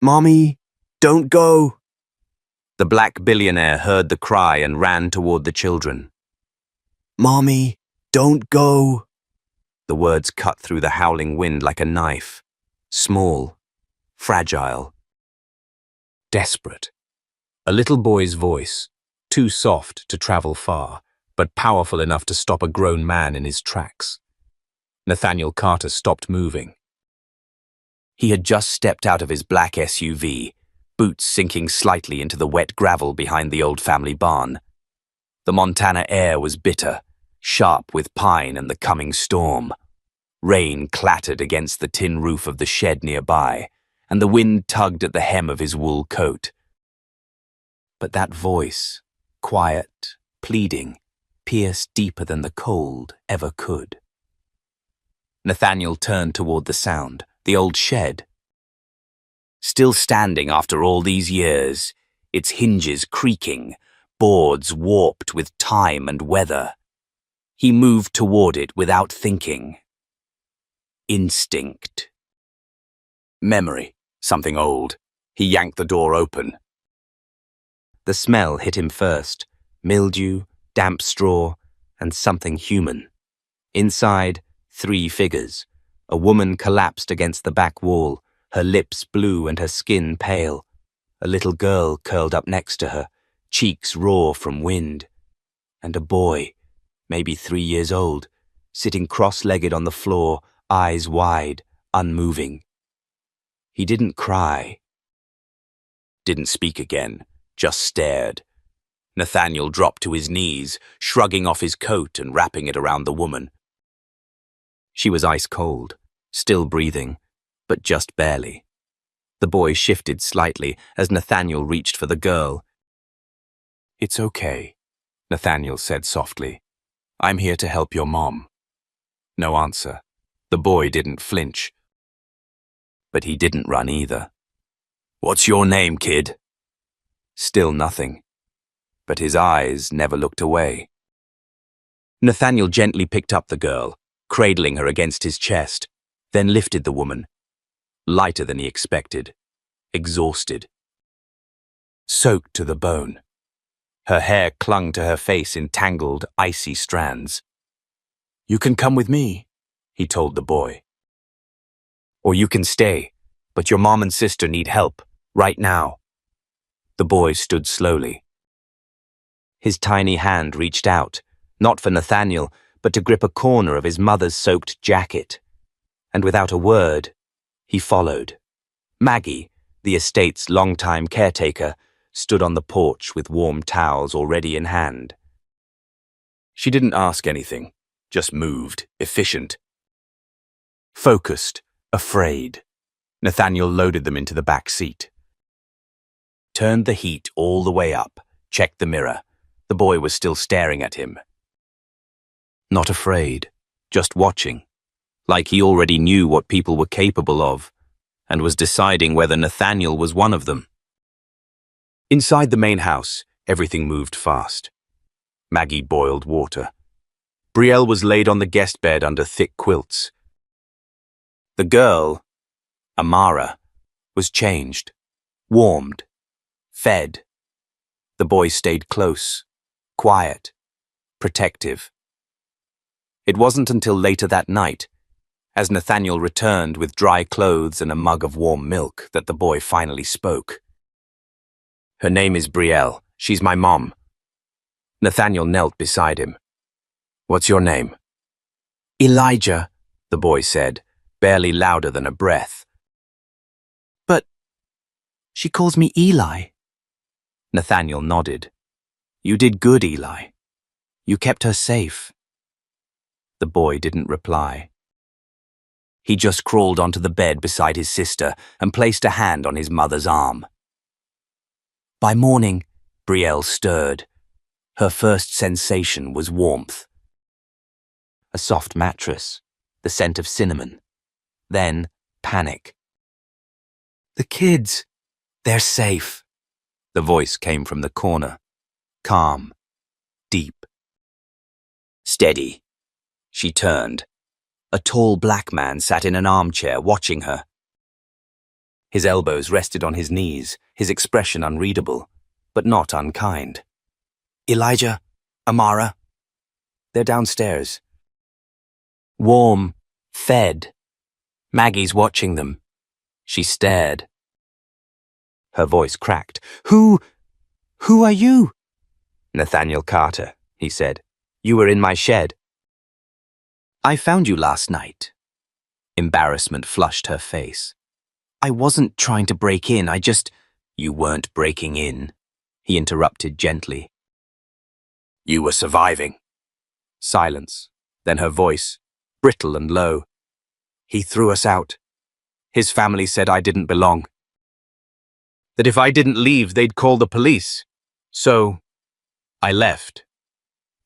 Mommy, don't go! The black billionaire heard the cry and ran toward the children. Mommy, don't go! The words cut through the howling wind like a knife. Small, fragile, desperate. A little boy's voice, too soft to travel far, but powerful enough to stop a grown man in his tracks. Nathaniel Carter stopped moving. He had just stepped out of his black SUV, boots sinking slightly into the wet gravel behind the old family barn. The Montana air was bitter, sharp with pine and the coming storm. Rain clattered against the tin roof of the shed nearby, and the wind tugged at the hem of his wool coat. But that voice, quiet, pleading, pierced deeper than the cold ever could. Nathaniel turned toward the sound, the old shed. Still standing after all these years, its hinges creaking, boards warped with time and weather. He moved toward it without thinking. Instinct. Memory, something old. He yanked the door open. The smell hit him first, mildew, damp straw, and something human. Inside, 3 figures. A woman collapsed against the back wall, her lips blue and her skin pale. A little girl curled up next to her, cheeks raw from wind. And a boy, maybe 3 years old, sitting cross-legged on the floor, eyes wide, unmoving. He didn't cry. Didn't speak again, just stared. Nathaniel dropped to his knees, shrugging off his coat and wrapping it around the woman. She was ice cold, still breathing, but just barely. The boy shifted slightly as Nathaniel reached for the girl. "It's okay," Nathaniel said softly. "I'm here to help your mom." No answer. The boy didn't flinch. But he didn't run either. "What's your name, kid?" Still nothing. But his eyes never looked away. Nathaniel gently picked up the girl, cradling her against his chest, then lifted the woman. Lighter than he expected. Exhausted. Soaked to the bone. Her hair clung to her face in tangled, icy strands. "You can come with me," he told the boy. "Or you can stay, but your mom and sister need help, right now." The boy stood slowly. His tiny hand reached out, not for Nathaniel, but to grip a corner of his mother's soaked jacket. And without a word, he followed. Maggie, the estate's longtime caretaker, stood on the porch with warm towels already in hand. She didn't ask anything, just moved, efficient. Focused, afraid. Nathaniel loaded them into the back seat. Turned the heat all the way up, checked the mirror. The boy was still staring at him. Not afraid, just watching, like he already knew what people were capable of, and was deciding whether Nathaniel was one of them. Inside the main house, everything moved fast. Maggie boiled water. Brielle was laid on the guest bed under thick quilts. The girl, Amara, was changed, warmed, fed. The boy stayed close, quiet, protective. It wasn't until later that night, as Nathaniel returned with dry clothes and a mug of warm milk, that the boy finally spoke. "Her name is Brielle. She's my mom." Nathaniel knelt beside him. "What's your name?" "Elijah," the boy said, barely louder than a breath. "But she calls me Eli." Nathaniel nodded. "You did good, Eli. You kept her safe." The boy didn't reply. He just crawled onto the bed beside his sister and placed a hand on his mother's arm. By morning, Brielle stirred. Her first sensation was warmth. A soft mattress, the scent of cinnamon. Then, panic. "The kids, they're safe." The voice came from the corner. Calm. Deep. "Steady." She turned. A tall black man sat in an armchair watching her. His elbows rested on his knees, his expression unreadable, but not unkind. Elijah, Amara. They're downstairs. Warm, fed. Maggie's watching them. She stared. Her voice cracked. Who are you? Nathaniel Carter, he said. You were in my shed. I found you last night. Embarrassment flushed her face. I wasn't trying to break in, You weren't breaking in, he interrupted gently. You were surviving. Silence, then her voice, brittle and low. He threw us out. His family said I didn't belong. That if I didn't leave, they'd call the police. So, I left.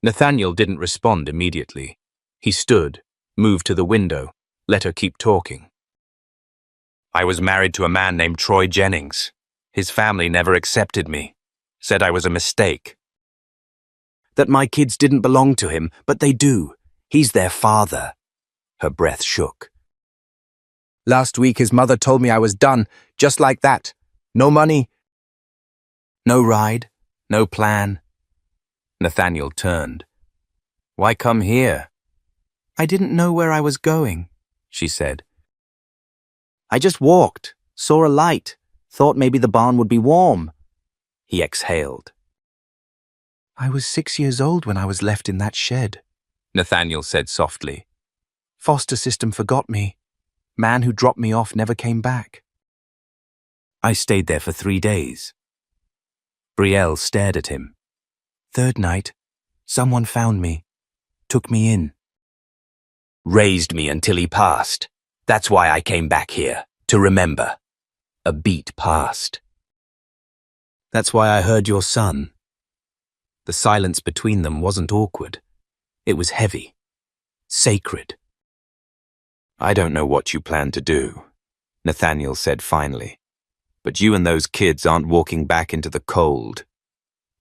Nathaniel didn't respond immediately. He stood, moved to the window, let her keep talking. I was married to a man named Troy Jennings. His family never accepted me, said I was a mistake. That my kids didn't belong to him, but they do. He's their father. Her breath shook. Last week his mother told me I was done, just like that. No money. No ride, no plan. Nathaniel turned. Why come here? I didn't know where I was going, she said. I just walked, saw a light, thought maybe the barn would be warm. He exhaled. I was 6 years old when I was left in that shed, Nathaniel said softly. Foster system forgot me. Man who dropped me off never came back. I stayed there for 3 days. Brielle stared at him. Third night, someone found me, took me in. Raised me until he passed. That's why I came back here, to remember. A beat passed. That's why I heard your son. The silence between them wasn't awkward. It was heavy, sacred. I don't know what you plan to do, Nathaniel said finally, but you and those kids aren't walking back into the cold.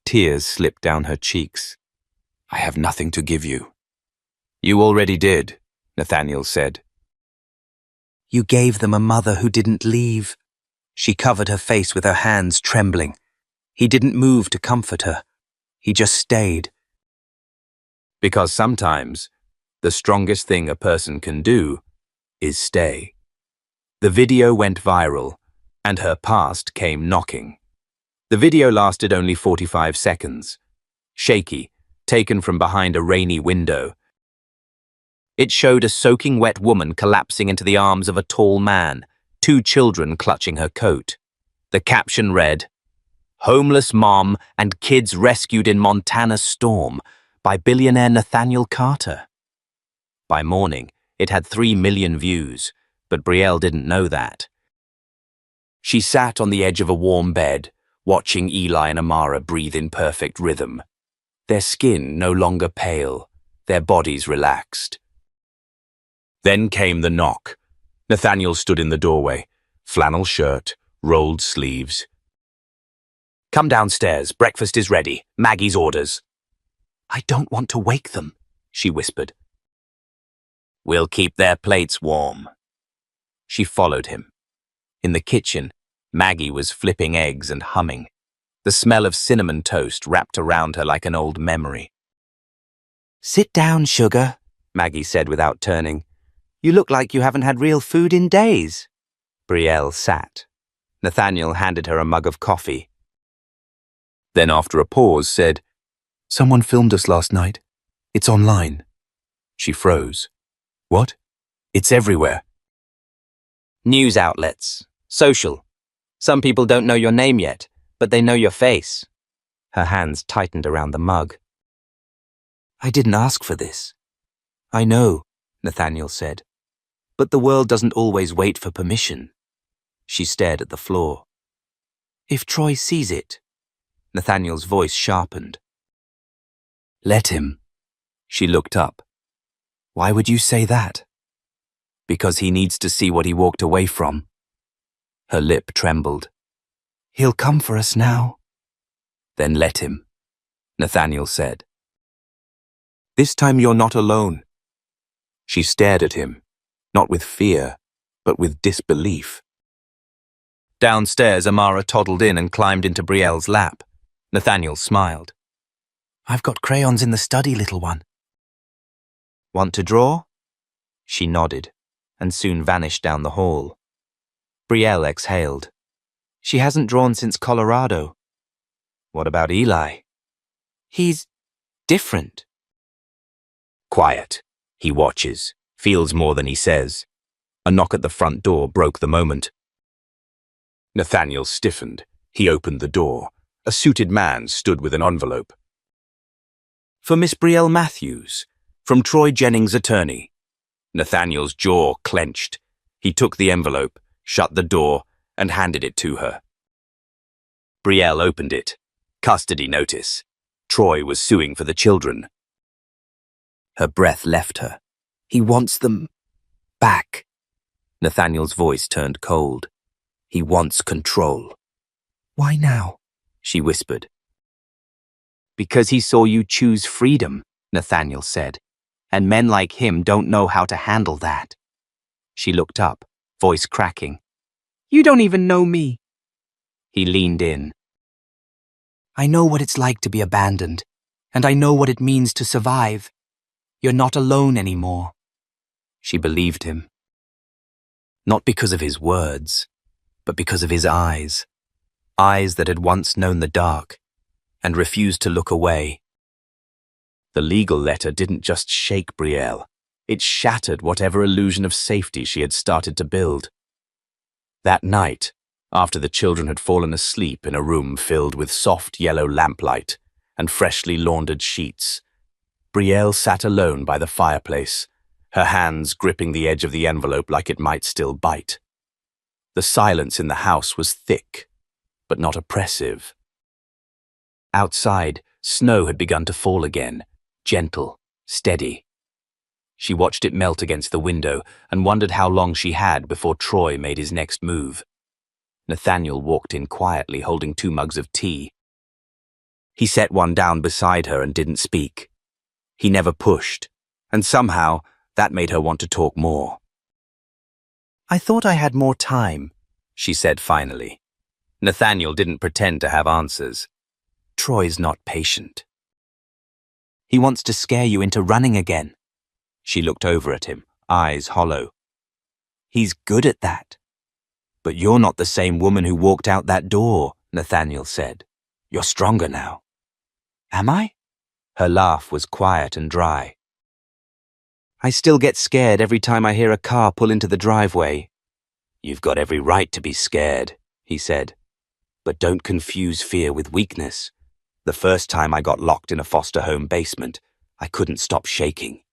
Tears slipped down her cheeks. I have nothing to give you. You already did, Nathaniel said. You gave them a mother who didn't leave. She covered her face with her hands, trembling. He didn't move to comfort her. He just stayed. Because sometimes, the strongest thing a person can do is stay. The video went viral, and her past came knocking. The video lasted only 45 seconds. Shaky, taken from behind a rainy window. It showed a soaking wet woman collapsing into the arms of a tall man, 2 children clutching her coat. The caption read, Homeless Mom and Kids Rescued in Montana Storm by Billionaire Nathaniel Carter. By morning, it had 3 million views, but Brielle didn't know that. She sat on the edge of a warm bed, watching Eli and Amara breathe in perfect rhythm. Their skin no longer pale, their bodies relaxed. Then came the knock. Nathaniel stood in the doorway, flannel shirt, rolled sleeves. Come downstairs, breakfast is ready, Maggie's orders. I don't want to wake them, she whispered. We'll keep their plates warm. She followed him. In the kitchen, Maggie was flipping eggs and humming. The smell of cinnamon toast wrapped around her like an old memory. Sit down, sugar, Maggie said without turning. You look like you haven't had real food in days. Brielle sat. Nathaniel handed her a mug of coffee. Then after a pause said, Someone filmed us last night. It's online. She froze. What? It's everywhere. News outlets. Social. Some people don't know your name yet, but they know your face. Her hands tightened around the mug. I didn't ask for this. I know, Nathaniel said. But the world doesn't always wait for permission. She stared at the floor. If Troy sees it, Nathaniel's voice sharpened. Let him. She looked up. Why would you say that? Because he needs to see what he walked away from. Her lip trembled. He'll come for us now. Then let him, Nathaniel said. This time you're not alone. She stared at him, not with fear, but with disbelief. Downstairs, Amara toddled in and climbed into Brielle's lap. Nathaniel smiled. "I've got crayons in the study, little one." "Want to draw?" She nodded, and soon vanished down the hall. Brielle exhaled. "She hasn't drawn since Colorado." "What about Eli?" "He's different." Quiet. He watches, feels more than he says. A knock at the front door broke the moment. Nathaniel stiffened. He opened the door. A suited man stood with an envelope. "For Miss Brielle Matthews, from Troy Jennings' attorney." Nathaniel's jaw clenched. He took the envelope, shut the door, and handed it to her. Brielle opened it. Custody notice. Troy was suing for the children. Her breath left her. "He wants them back." Nathaniel's voice turned cold. "He wants control." "Why now?" she whispered. "Because he saw you choose freedom," Nathaniel said, "and men like him don't know how to handle that." She looked up, voice cracking. "You don't even know me." He leaned in. "I know what it's like to be abandoned, and I know what it means to survive. You're not alone anymore." She believed him. Not because of his words, but because of his eyes. Eyes that had once known the dark and refused to look away. The legal letter didn't just shake Brielle. It shattered whatever illusion of safety she had started to build. That night, after the children had fallen asleep in a room filled with soft yellow lamplight and freshly laundered sheets, Brielle sat alone by the fireplace, her hands gripping the edge of the envelope like it might still bite. The silence in the house was thick, but not oppressive. Outside, snow had begun to fall again, gentle, steady. She watched it melt against the window and wondered how long she had before Troy made his next move. Nathaniel walked in quietly, holding 2 mugs of tea. He set one down beside her and didn't speak. He never pushed, and somehow that made her want to talk more. "I thought I had more time," she said finally. Nathaniel didn't pretend to have answers. Troy's not patient. "He wants to scare you into running again." She looked over at him, eyes hollow. "He's good at that." "But you're not the same woman who walked out that door," Nathaniel said. "You're stronger now." "Am I?" Her laugh was quiet and dry. "I still get scared every time I hear a car pull into the driveway." "You've got every right to be scared," he said. "But don't confuse fear with weakness. The first time I got locked in a foster home basement, I couldn't stop shaking.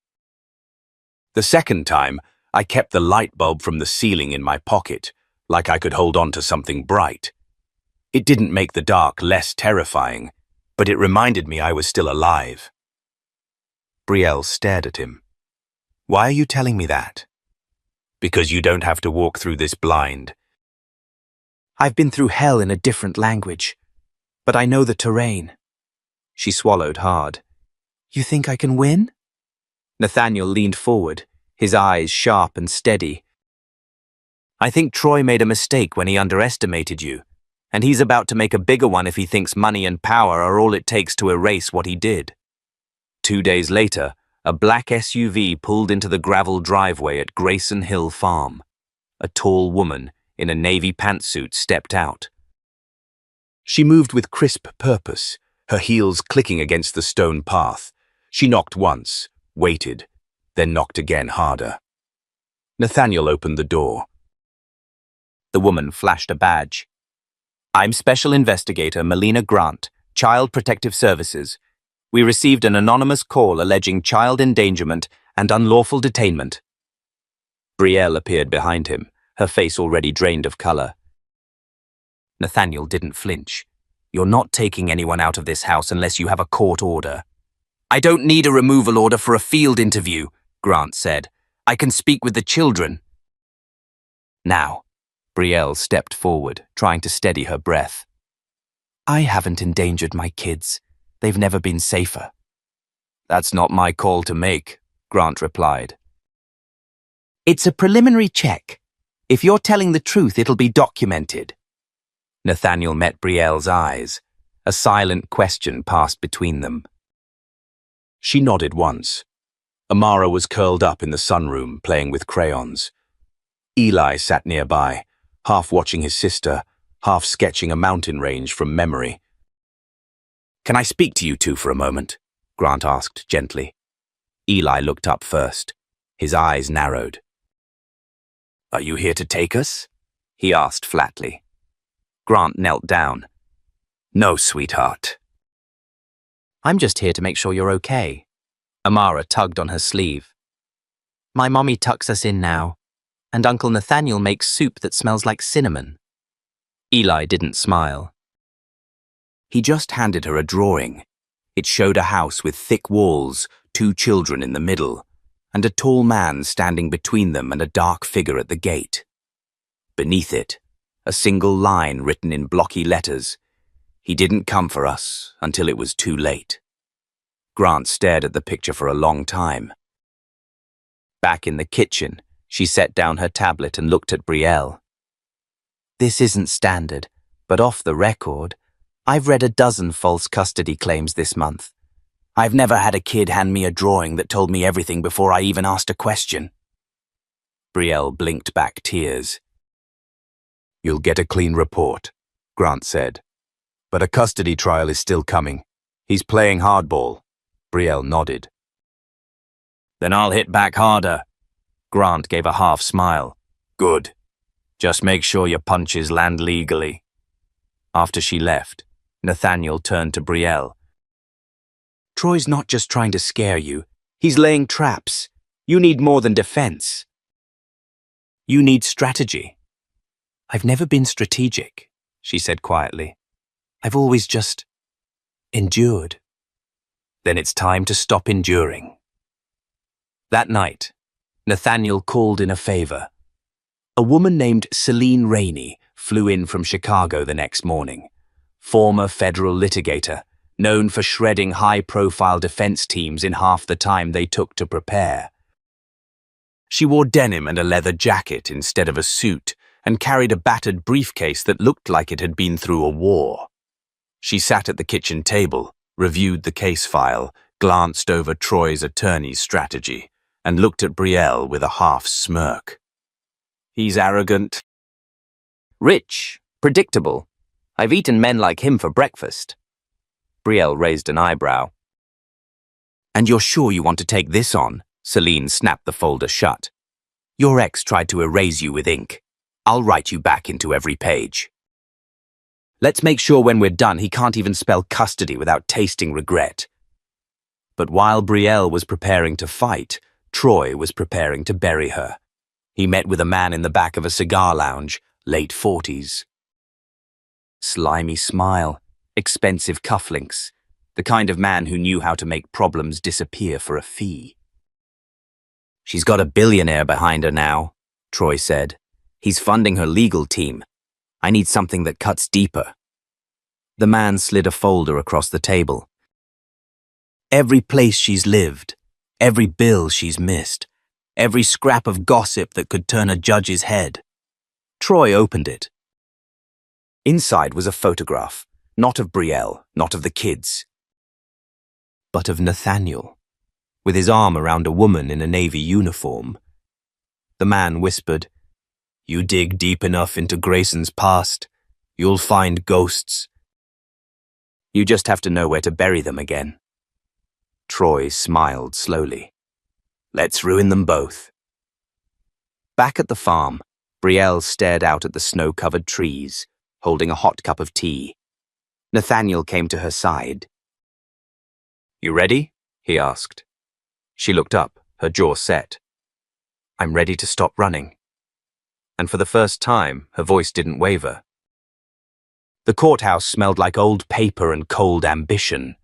The second time, I kept the light bulb from the ceiling in my pocket, like I could hold on to something bright. It didn't make the dark less terrifying, but it reminded me I was still alive." Brielle stared at him. "Why are you telling me that?" "Because you don't have to walk through this blind." "I've been through hell in a different language, but I know the terrain." She swallowed hard. "You think I can win?" Nathaniel leaned forward, his eyes sharp and steady. "I think Troy made a mistake when he underestimated you, and he's about to make a bigger one if he thinks money and power are all it takes to erase what he did." 2 days later, a black SUV pulled into the gravel driveway at Grayson Hill Farm. A tall woman in a navy pantsuit stepped out. She moved with crisp purpose, her heels clicking against the stone path. She knocked once, waited, then knocked again harder. Nathaniel opened the door. The woman flashed a badge. "I'm Special Investigator Melina Grant, Child Protective Services. We received an anonymous call alleging child endangerment and unlawful detainment." Brielle appeared behind him, her face already drained of color. Nathaniel didn't flinch. "You're not taking anyone out of this house unless you have a court order." "I don't need a removal order for a field interview," Grant said. "I can speak with the children." Now, Brielle stepped forward, trying to steady her breath. "I haven't endangered my kids. They've never been safer." "That's not my call to make," Grant replied. "It's a preliminary check. If you're telling the truth, it'll be documented." Nathaniel met Brielle's eyes. A silent question passed between them. She nodded once. Amara was curled up in the sunroom, playing with crayons. Eli sat nearby, half watching his sister, half sketching a mountain range from memory. "Can I speak to you two for a moment?" Grant asked gently. Eli looked up first. His eyes narrowed. "Are you here to take us?" he asked flatly. Grant knelt down. "No, sweetheart." "I'm just here to make sure you're okay." Amara tugged on her sleeve. "My mommy tucks us in now, and Uncle Nathaniel makes soup that smells like cinnamon." Eli didn't smile. He just handed her a drawing. It showed a house with thick walls, 2 children in the middle, and a tall man standing between them and a dark figure at the gate. Beneath it, a single line written in blocky letters. "He didn't come for us until it was too late." Grant stared at the picture for a long time. Back in the kitchen, she set down her tablet and looked at Brielle. "This isn't standard, but off the record, I've read a dozen false custody claims this month. I've never had a kid hand me a drawing that told me everything before I even asked a question." Brielle blinked back tears. "You'll get a clean report," Grant said. "But a custody trial is still coming. He's playing hardball." Brielle nodded. "Then I'll hit back harder." Grant gave a half smile. "Good. Just make sure your punches land legally." After she left, Nathaniel turned to Brielle. "Troy's not just trying to scare you. He's laying traps. You need more than defense. You need strategy." "I've never been strategic," she said quietly. "I've always just endured." "Then it's time to stop enduring." That night, Nathaniel called in a favor. A woman named Celine Rainey flew in from Chicago the next morning. Former federal litigator, known for shredding high-profile defense teams in half the time they took to prepare. She wore denim and a leather jacket instead of a suit and carried a battered briefcase that looked like it had been through a war. She sat at the kitchen table, reviewed the case file, glanced over Troy's attorney's strategy, and looked at Brielle with a half smirk. "He's arrogant. Rich, predictable. I've eaten men like him for breakfast." Brielle raised an eyebrow. "And you're sure you want to take this on?" Celine snapped the folder shut. "Your ex tried to erase you with ink. I'll write you back into every page. Let's make sure when we're done he can't even spell custody without tasting regret." But while Brielle was preparing to fight, Troy was preparing to bury her. He met with a man in the back of a cigar lounge, late 40s. Slimy smile, expensive cufflinks, the kind of man who knew how to make problems disappear for a fee. "She's got a billionaire behind her now," Troy said. "He's funding her legal team. I need something that cuts deeper." The man slid a folder across the table. "Every place she's lived, every bill she's missed, every scrap of gossip that could turn a judge's head." Troy opened it. Inside was a photograph, not of Brielle, not of the kids, but of Nathaniel, with his arm around a woman in a Navy uniform. The man whispered, "You dig deep enough into Grayson's past, you'll find ghosts. You just have to know where to bury them again." Troy smiled slowly. "Let's ruin them both." Back at the farm, Brielle stared out at the snow-covered trees, holding a hot cup of tea. Nathaniel came to her side. "You ready?" he asked. She looked up, her jaw set. "I'm ready to stop running." And for the first time, her voice didn't waver. The courthouse smelled like old paper and cold ambition.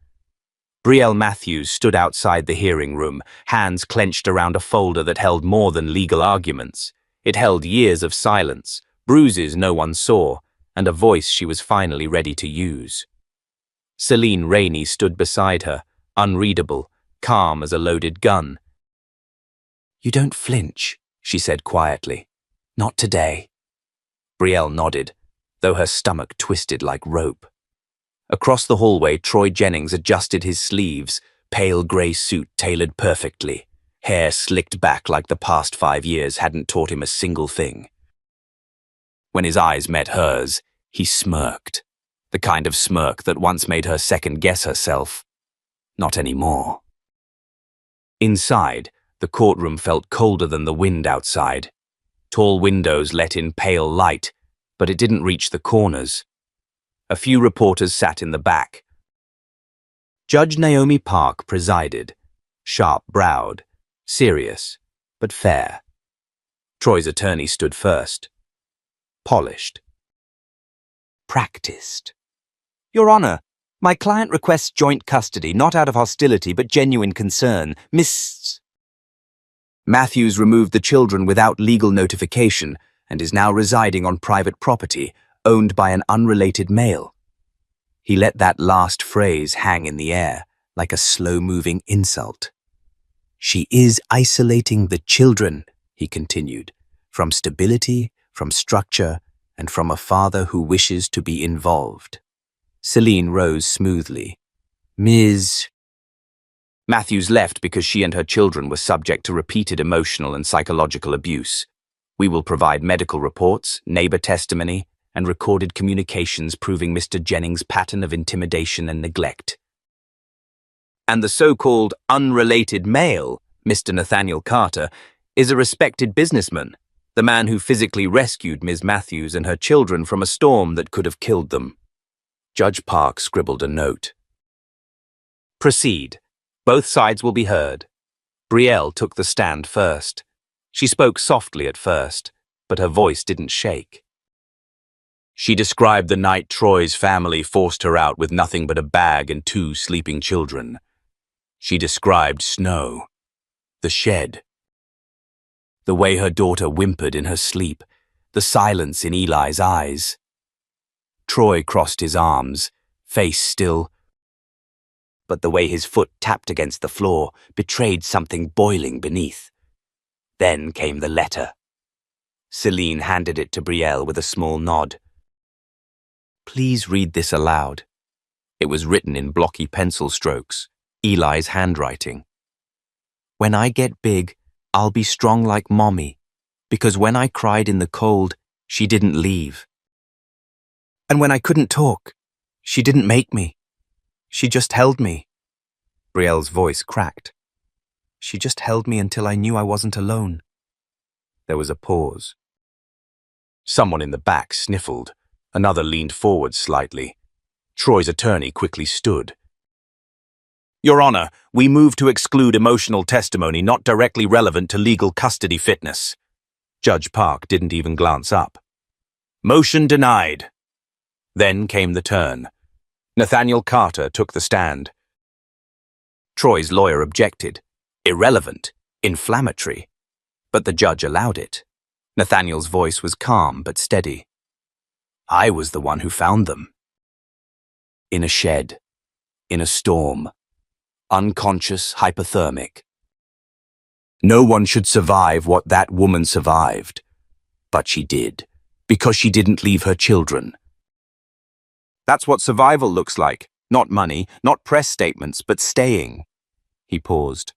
Brielle Matthews stood outside the hearing room, hands clenched around a folder that held more than legal arguments. It held years of silence, bruises no one saw, and a voice she was finally ready to use. Celine Rainey stood beside her, unreadable, calm as a loaded gun. "You don't flinch," she said quietly. "Not today." Brielle nodded. though her stomach twisted like rope. Across the hallway, Troy Jennings adjusted his sleeves, pale grey suit tailored perfectly, hair slicked back like the past 5 years hadn't taught him a single thing. When his eyes met hers, he smirked, the kind of smirk that once made her second-guess herself. Not anymore. Inside, the courtroom felt colder than the wind outside. Tall windows let in pale light, but it didn't reach the corners. A few reporters sat in the back. Judge Naomi Park presided, sharp-browed, serious, but fair. Troy's attorney stood first. Polished. Practiced. Your Honor, my client requests joint custody, not out of hostility, but genuine concern. Miss Matthews removed the children without legal notification and is now residing on private property, owned by an unrelated male. He let that last phrase hang in the air, like a slow-moving insult. She is isolating the children, he continued, from stability, from structure, and from a father who wishes to be involved. Celine rose smoothly. Ms. Matthews left because she and her children were subject to repeated emotional and psychological abuse. We will provide medical reports, neighbor testimony, and recorded communications proving Mr. Jennings' pattern of intimidation and neglect. And the so-called unrelated male, Mr. Nathaniel Carter, is a respected businessman, the man who physically rescued Ms. Matthews and her children from a storm that could have killed them. Judge Park scribbled a note. Proceed. Both sides will be heard. Brielle took the stand first. She spoke softly at first, but her voice didn't shake. She described the night Troy's family forced her out with nothing but a bag and 2 sleeping children. She described snow, the shed, the way her daughter whimpered in her sleep, the silence in Eli's eyes. Troy crossed his arms, face still, but the way his foot tapped against the floor betrayed something boiling beneath. Then came the letter. Celine handed it to Brielle with a small nod. Please read this aloud. It was written in blocky pencil strokes, Eli's handwriting. When I get big, I'll be strong like Mommy, because when I cried in the cold, she didn't leave. And when I couldn't talk, she didn't make me. She just held me. Brielle's voice cracked. She just held me until I knew I wasn't alone. There was a pause. Someone in the back sniffled. Another leaned forward slightly. Troy's attorney quickly stood. Your Honor, we move to exclude emotional testimony not directly relevant to legal custody fitness. Judge Park didn't even glance up. Motion denied. Then came the turn. Nathaniel Carter took the stand. Troy's lawyer objected. Irrelevant, inflammatory. But the judge allowed it. Nathaniel's voice was calm but steady. I was the one who found them. In a shed. In a storm. Unconscious, hypothermic. No one should survive what that woman survived. But she did, because she didn't leave her children. That's what survival looks like. Not money, not press statements, but staying. He paused.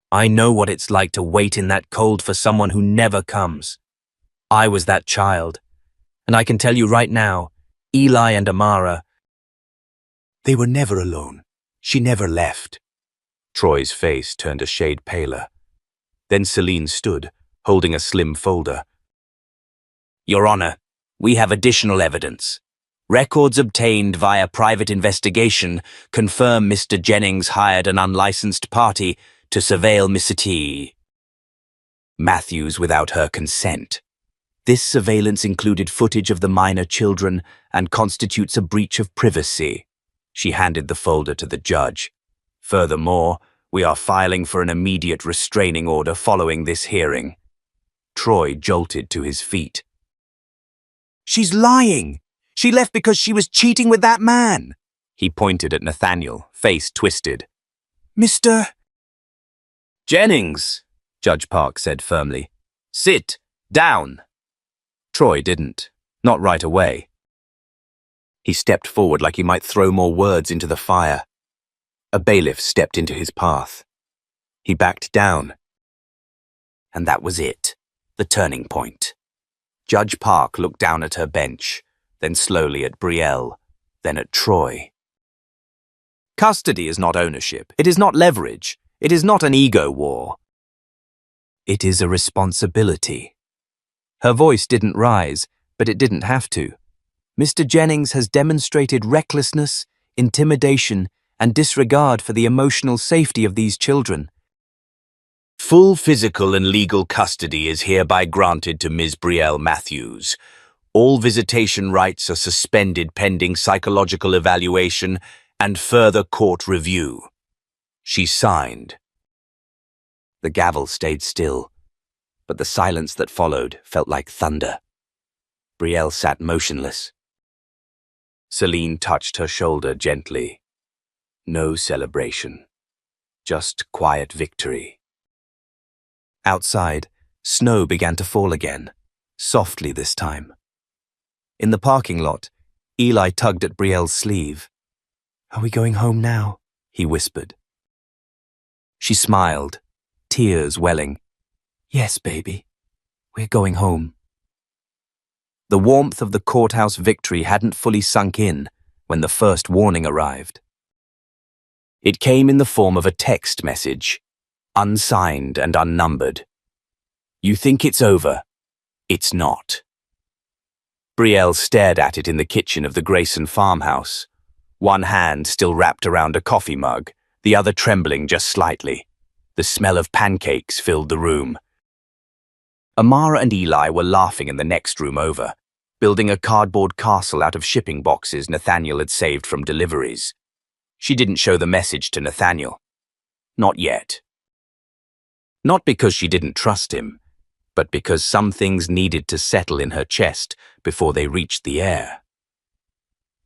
I know what it's like to wait in that cold for someone who never comes. I was that child. And I can tell you right now, Eli and Amara, they were never alone. She never left. Troy's face turned a shade paler. Then Celine stood, holding a slim folder. Your Honor, we have additional evidence. Records obtained via private investigation confirm Mr. Jennings hired an unlicensed party to surveil Miss T. Matthews without her consent. This surveillance included footage of the minor children and constitutes a breach of privacy. She handed the folder to the judge. Furthermore, we are filing for an immediate restraining order following this hearing. Troy jolted to his feet. She's lying! She left because she was cheating with that man! He pointed at Nathaniel, face twisted. Mr. Jennings, Judge Park said firmly. Sit down. Troy didn't. Not right away. He stepped forward like he might throw more words into the fire. A bailiff stepped into his path. He backed down. And that was it, the turning point. Judge Park looked down at her bench, then slowly at Brielle, then at Troy. Custody is not ownership. It is not leverage. It is not an ego war. It is a responsibility. Her voice didn't rise, but it didn't have to. Mr. Jennings has demonstrated recklessness, intimidation, and disregard for the emotional safety of these children. Full physical and legal custody is hereby granted to Ms. Brielle Matthews. All visitation rights are suspended pending psychological evaluation and further court review. She signed. The gavel stayed still, but the silence that followed felt like thunder. Brielle sat motionless. Celine touched her shoulder gently. No celebration, just quiet victory. Outside, snow began to fall again, softly this time. In the parking lot, Eli tugged at Brielle's sleeve. "Are we going home now?" he whispered. She smiled, tears welling. "Yes, baby, we're going home." The warmth of the courthouse victory hadn't fully sunk in when the first warning arrived. It came in the form of a text message, unsigned and unnumbered. "You think it's over. It's not." Brielle stared at it in the kitchen of the Grayson farmhouse, one hand still wrapped around a coffee mug, the other trembling just slightly. The smell of pancakes filled the room. Amara and Eli were laughing in the next room over, building a cardboard castle out of shipping boxes Nathaniel had saved from deliveries. She didn't show the message to Nathaniel. Not yet. Not because she didn't trust him, but because some things needed to settle in her chest before they reached the air.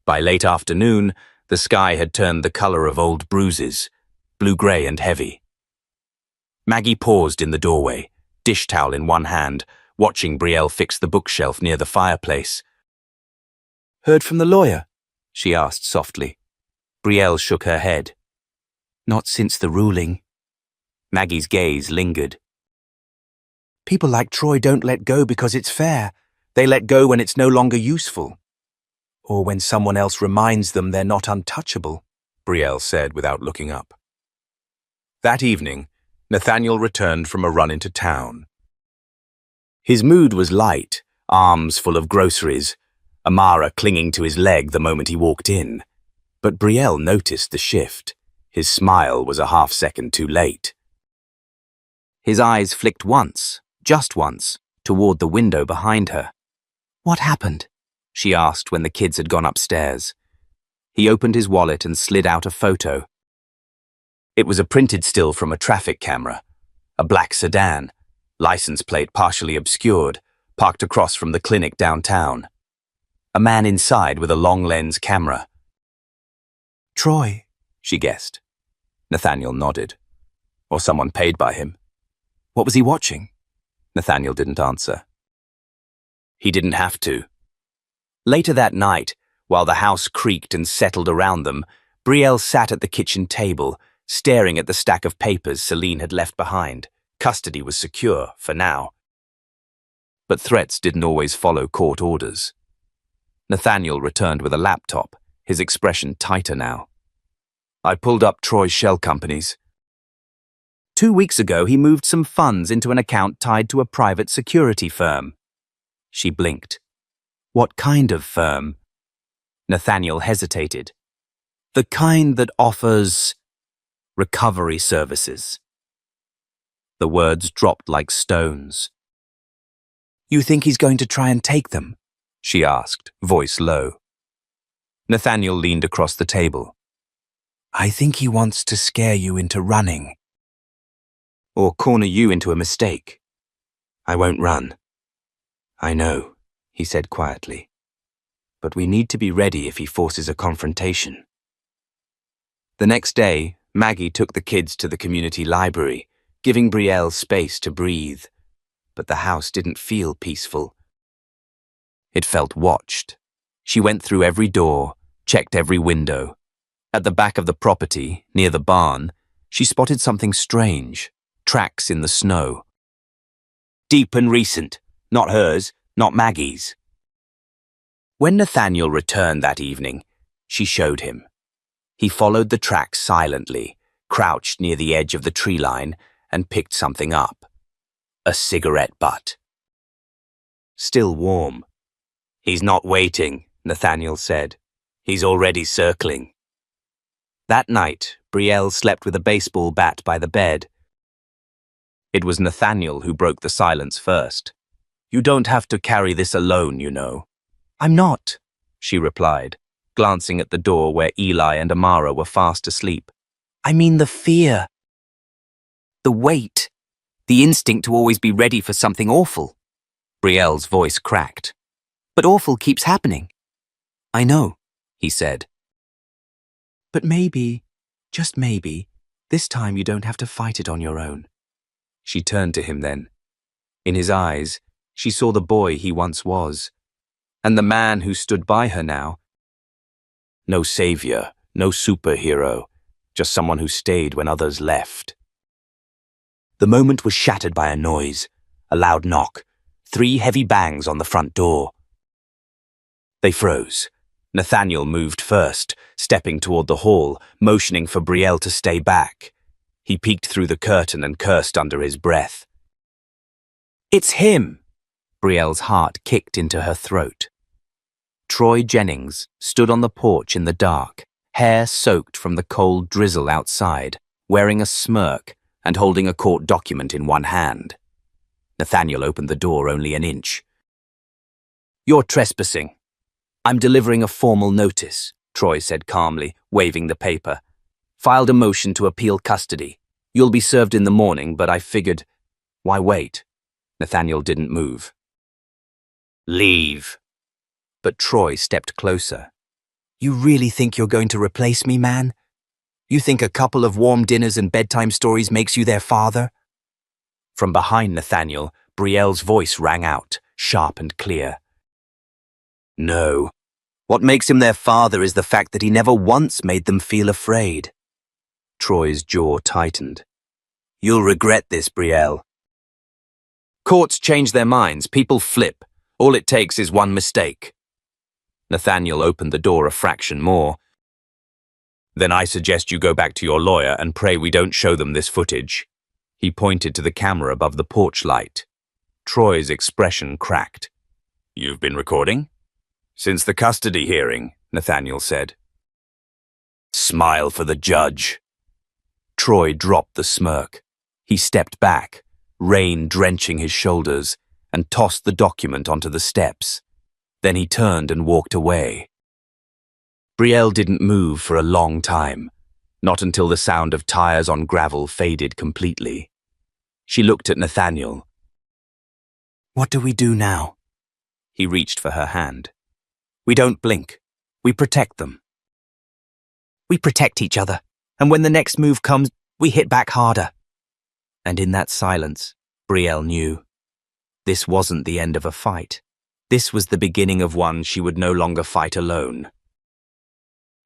By late afternoon, the sky had turned the color of old bruises, blue-gray and heavy. Maggie paused in the doorway, dish towel in one hand, watching Brielle fix the bookshelf near the fireplace. "Heard from the lawyer?" she asked softly. Brielle shook her head. "Not since the ruling." Maggie's gaze lingered. "People like Troy don't let go because it's fair. They let go when it's no longer useful. Or when someone else reminds them they're not untouchable," Brielle said without looking up. That evening, Nathaniel returned from a run into town. His mood was light, arms full of groceries, Amara clinging to his leg the moment he walked in. But Brielle noticed the shift. His smile was a half-second too late. His eyes flicked once, just once, toward the window behind her. "What happened?" she asked when the kids had gone upstairs. He opened his wallet and slid out a photo. It was a printed still from a traffic camera, a black sedan, license plate partially obscured, parked across from the clinic downtown. A man inside with a long-lens camera. "Troy," she guessed. Nathaniel nodded. Or someone paid by him. What was he watching? Nathaniel didn't answer. He didn't have to. Later that night, while the house creaked and settled around them, Brielle sat at the kitchen table, staring at the stack of papers Celine had left behind. Custody was secure, for now. But threats didn't always follow court orders. Nathaniel returned with a laptop, his expression tighter now. "I pulled up Troy's shell companies. 2 weeks ago, he moved some funds into an account tied to a private security firm." She blinked. "What kind of firm?" Nathaniel hesitated. "The kind that offers recovery services." The words dropped like stones. "You think he's going to try and take them?" she asked, voice low. Nathaniel leaned across the table. "I think he wants to scare you into running. Or corner you into a mistake. I won't run." "I know," he said quietly. "But we need to be ready if he forces a confrontation." The next day, Maggie took the kids to the community library, giving Brielle space to breathe. But the house didn't feel peaceful. It felt watched. She went through every door, checked every window. At the back of the property, near the barn, she spotted something strange, tracks in the snow. Deep and recent, not hers, not Maggie's. When Nathaniel returned that evening, she showed him. He followed the tracks silently, crouched near the edge of the tree line, and picked something up. A cigarette butt. Still warm. "He's not waiting," Nathaniel said. "He's already circling." That night, Brielle slept with a baseball bat by the bed. It was Nathaniel who broke the silence first. "You don't have to carry this alone, you know." "I'm not," she replied, glancing at the door where Eli and Amara were fast asleep. "I mean the fear. The weight. The instinct to always be ready for something awful." Brielle's voice cracked. "But awful keeps happening." "I know," he said. "But maybe, just maybe, this time you don't have to fight it on your own." She turned to him then. In his eyes, she saw the boy he once was, and the man who stood by her now. No savior, no superhero, just someone who stayed when others left. The moment was shattered by a noise, a loud knock, 3 heavy bangs on the front door. They froze. Nathaniel moved first, stepping toward the hall, motioning for Brielle to stay back. He peeked through the curtain and cursed under his breath. "It's him!" Brielle's heart kicked into her throat. Troy Jennings stood on the porch in the dark, hair soaked from the cold drizzle outside, wearing a smirk and holding a court document in one hand. Nathaniel opened the door only an inch. "You're trespassing." "I'm delivering a formal notice," Troy said calmly, waving the paper. "Filed a motion to appeal custody. You'll be served in the morning, but I figured..." "Why wait?" Nathaniel didn't move. "Leave." But Troy stepped closer. "You really think you're going to replace me, man? You think a couple of warm dinners and bedtime stories makes you their father?" From behind Nathaniel, Brielle's voice rang out, sharp and clear. "No. What makes him their father is the fact that he never once made them feel afraid." Troy's jaw tightened. "You'll regret this, Brielle." "Courts change their minds, people flip. All it takes is one mistake." Nathaniel opened the door a fraction more. "Then I suggest you go back to your lawyer and pray we don't show them this footage." He pointed to the camera above the porch light. Troy's expression cracked. "You've been recording?" "Since the custody hearing," Nathaniel said. "Smile for the judge." Troy dropped the smirk. He stepped back, rain drenching his shoulders, and tossed the document onto the steps. Then he turned and walked away. Brielle didn't move for a long time, not until the sound of tires on gravel faded completely. She looked at Nathaniel. "What do we do now?" He reached for her hand. "We don't blink. We protect them. We protect each other, and when the next move comes, we hit back harder." And in that silence, Brielle knew. This wasn't the end of a fight. This was the beginning of one she would no longer fight alone.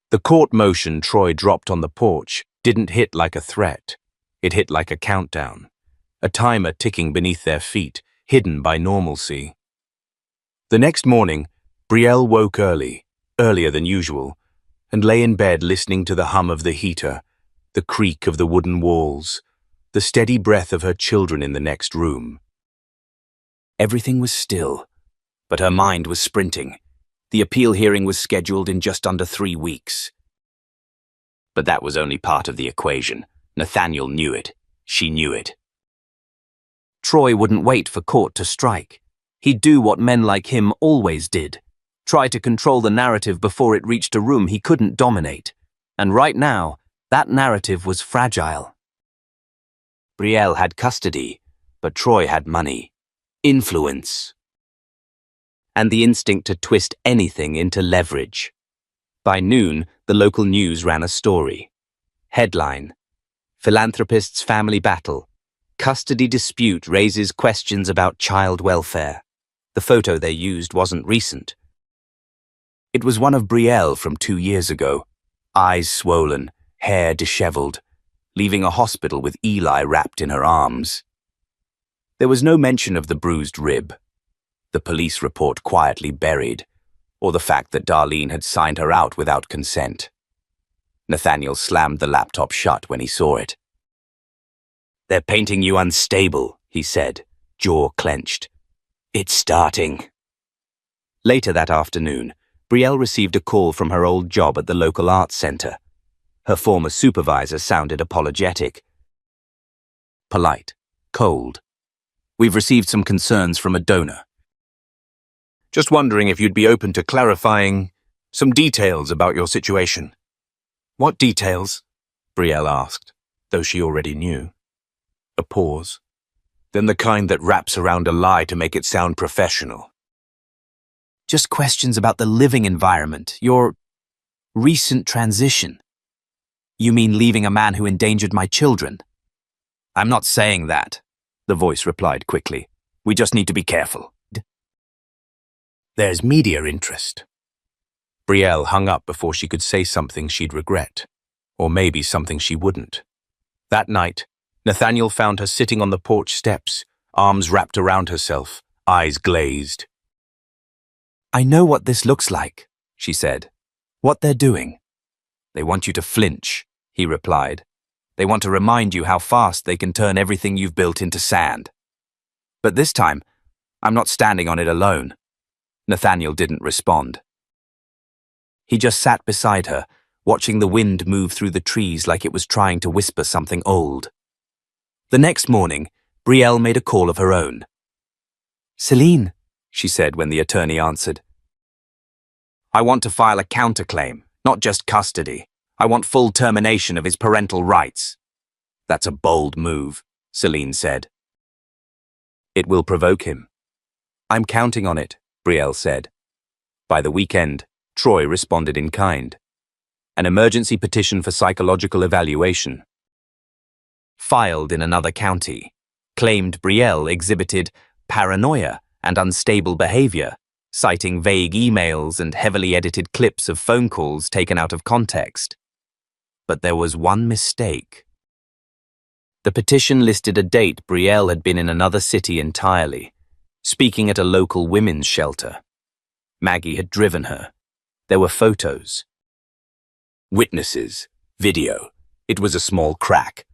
The court motion Troy dropped on the porch didn't hit like a threat. It hit like a countdown, a timer ticking beneath their feet, hidden by normalcy. The next morning, Brielle woke early, earlier than usual, and lay in bed listening to the hum of the heater, the creak of the wooden walls, the steady breath of her children in the next room. Everything was still, but her mind was sprinting. The appeal hearing was scheduled in just under 3 weeks. But that was only part of the equation. Nathaniel knew it. She knew it. Troy wouldn't wait for court to strike. He'd do what men like him always did. Try to control the narrative before it reached a room he couldn't dominate. And right now, that narrative was fragile. Brielle had custody, but Troy had money, influence, and the instinct to twist anything into leverage. By noon, the local news ran a story. Headline: Philanthropist's family battle. Custody dispute raises questions about child welfare. The photo they used wasn't recent. It was one of Brielle from 2 years ago, eyes swollen, hair disheveled, leaving a hospital with Eli wrapped in her arms. There was no mention of the bruised rib, the police report quietly buried, or the fact that Darlene had signed her out without consent. Nathaniel slammed the laptop shut when he saw it. "They're painting you unstable," he said, jaw clenched. "It's starting." Later that afternoon, Brielle received a call from her old job at the local arts center. Her former supervisor sounded apologetic. Polite, cold. "We've received some concerns from a donor. Just wondering if you'd be open to clarifying some details about your situation." "What details?" Brielle asked, though she already knew. A pause. Then the kind that wraps around a lie to make it sound professional. "Just questions about the living environment, your recent transition." "You mean leaving a man who endangered my children?" "I'm not saying that," the voice replied quickly. "We just need to be careful." "There's media interest." Brielle hung up before she could say something she'd regret, or maybe something she wouldn't. That night, Nathaniel found her sitting on the porch steps, arms wrapped around herself, eyes glazed. "I know what this looks like," she said. "What they're doing." "They want you to flinch," he replied. "They want to remind you how fast they can turn everything you've built into sand. But this time, I'm not standing on it alone." Nathaniel didn't respond. He just sat beside her, watching the wind move through the trees like it was trying to whisper something old. The next morning, Brielle made a call of her own. "Celine," she said when the attorney answered. "I want to file a counterclaim, not just custody. I want full termination of his parental rights." "That's a bold move," Celine said. "It will provoke him." "I'm counting on it," Brielle said. By the weekend, Troy responded in kind. An emergency petition for psychological evaluation. Filed in another county, claimed Brielle exhibited paranoia and unstable behavior, citing vague emails and heavily edited clips of phone calls taken out of context. But there was one mistake. The petition listed a date Brielle had been in another city entirely, speaking at a local women's shelter. Maggie had driven her. There were photos. Witnesses, video. It was a small crack.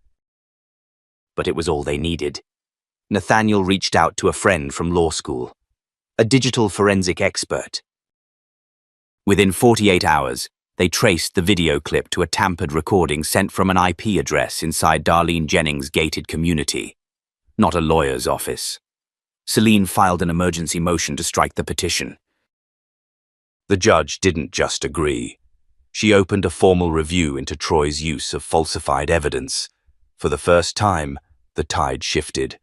But it was all they needed. Nathaniel reached out to a friend from law school, a digital forensic expert. Within 48 hours, they traced the video clip to a tampered recording sent from an IP address inside Darlene Jennings' gated community, not a lawyer's office. Celine filed an emergency motion to strike the petition. The judge didn't just agree. She opened a formal review into Troy's use of falsified evidence. For the first time, the tide shifted.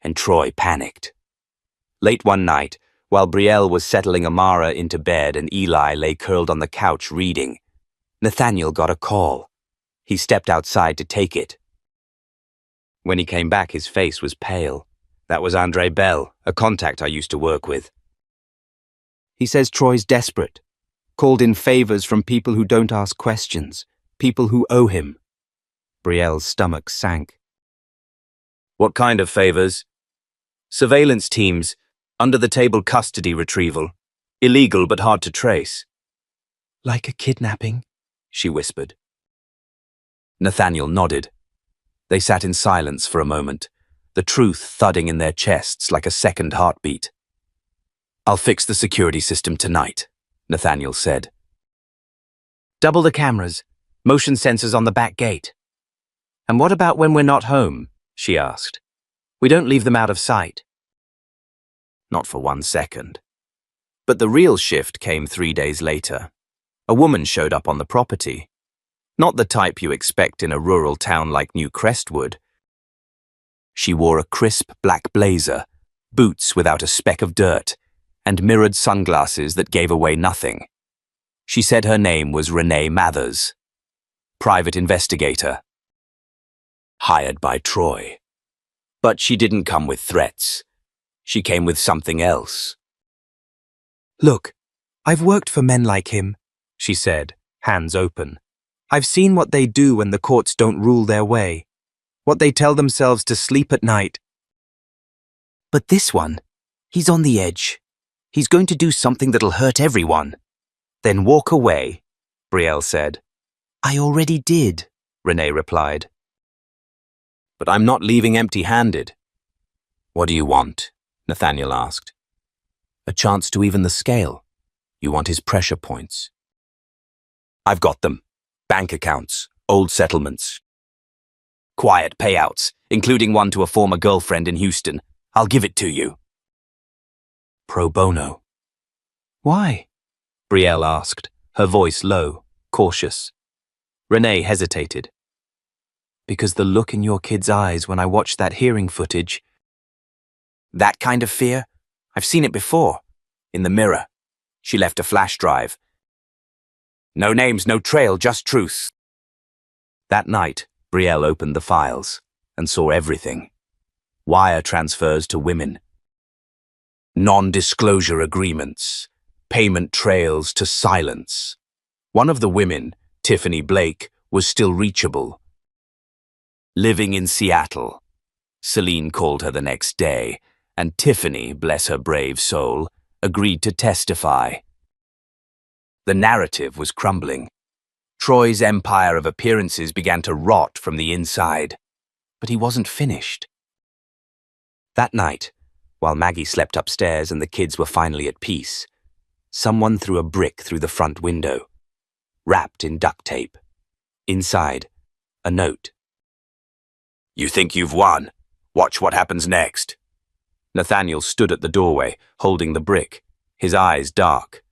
And Troy panicked. Late one night, while Brielle was settling Amara into bed and Eli lay curled on the couch reading, Nathaniel got a call. He stepped outside to take it. When he came back, his face was pale. "That was Andre Bell, a contact I used to work with. He says Troy's desperate, called in favors from people who don't ask questions, people who owe him." Brielle's stomach sank. "What kind of favors?" "Surveillance teams, under-the-table custody retrieval. Illegal but hard to trace." "Like a kidnapping?" she whispered. Nathaniel nodded. They sat in silence for a moment, the truth thudding in their chests like a second heartbeat. "I'll fix the security system tonight," Nathaniel said. "Double the cameras, motion sensors on the back gate." "And what about when we're not home?" she asked. "We don't leave them out of sight." Not for 1 second. But the real shift came 3 days later. A woman showed up on the property. Not the type you expect in a rural town like New Crestwood. She wore a crisp black blazer, boots without a speck of dirt, and mirrored sunglasses that gave away nothing. She said her name was Renee Mathers, private investigator, hired by Troy. But she didn't come with threats. She came with something else. Look, I've worked for men like him, she said, hands open. I've seen what they do when the courts don't rule their way, what they tell themselves to sleep at night. But this one, he's on the edge. He's going to do something that'll hurt everyone. Then walk away, Brielle said. I already did, Renee replied. But I'm not leaving empty-handed. What do you want? Nathaniel asked. A chance to even the scale. You want his pressure points. I've got them. Bank accounts, old settlements. Quiet payouts, including one to a former girlfriend in Houston. I'll give it to you. Pro bono. Why? Brielle asked, her voice low, cautious. Renee hesitated. Because the look in your kid's eyes when I watched that hearing footage. That kind of fear? I've seen it before. In the mirror. She left a flash drive. No names, no trail, just truth. That night, Brielle opened the files and saw everything. Wire transfers to women. Non-disclosure agreements. Payment trails to silence. One of the women, Tiffany Blake, was still reachable. Living in Seattle. Celine called her the next day, and Tiffany, bless her brave soul, agreed to testify. The narrative was crumbling. Troy's empire of appearances began to rot from the inside, but he wasn't finished. That night, while Maggie slept upstairs and the kids were finally at peace, someone threw a brick through the front window, wrapped in duct tape. Inside, a note. You think you've won? Watch what happens next. Nathaniel stood at the doorway, holding the brick, his eyes dark.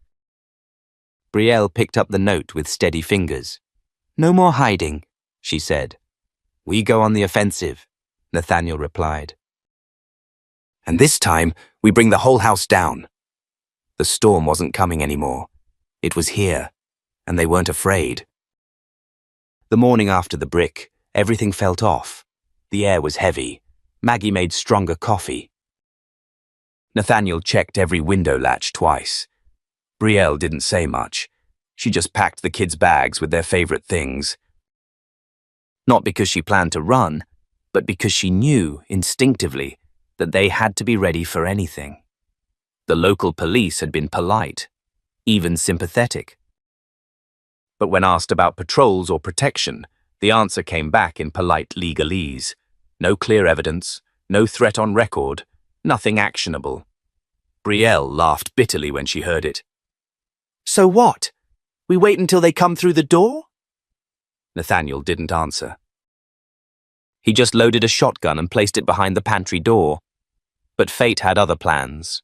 Brielle picked up the note with steady fingers. No more hiding, she said. We go on the offensive, Nathaniel replied. And this time, we bring the whole house down. The storm wasn't coming anymore. It was here, and they weren't afraid. The morning after the brick, everything felt off. The air was heavy. Maggie made stronger coffee. Nathaniel checked every window latch twice. Brielle didn't say much. She just packed the kids' bags with their favorite things. Not because she planned to run, but because she knew, instinctively, that they had to be ready for anything. The local police had been polite, even sympathetic. But when asked about patrols or protection, the answer came back in polite legalese. No clear evidence, no threat on record, nothing actionable. Brielle laughed bitterly when she heard it. So what? We wait until they come through the door? Nathaniel didn't answer. He just loaded a shotgun and placed it behind the pantry door. But fate had other plans.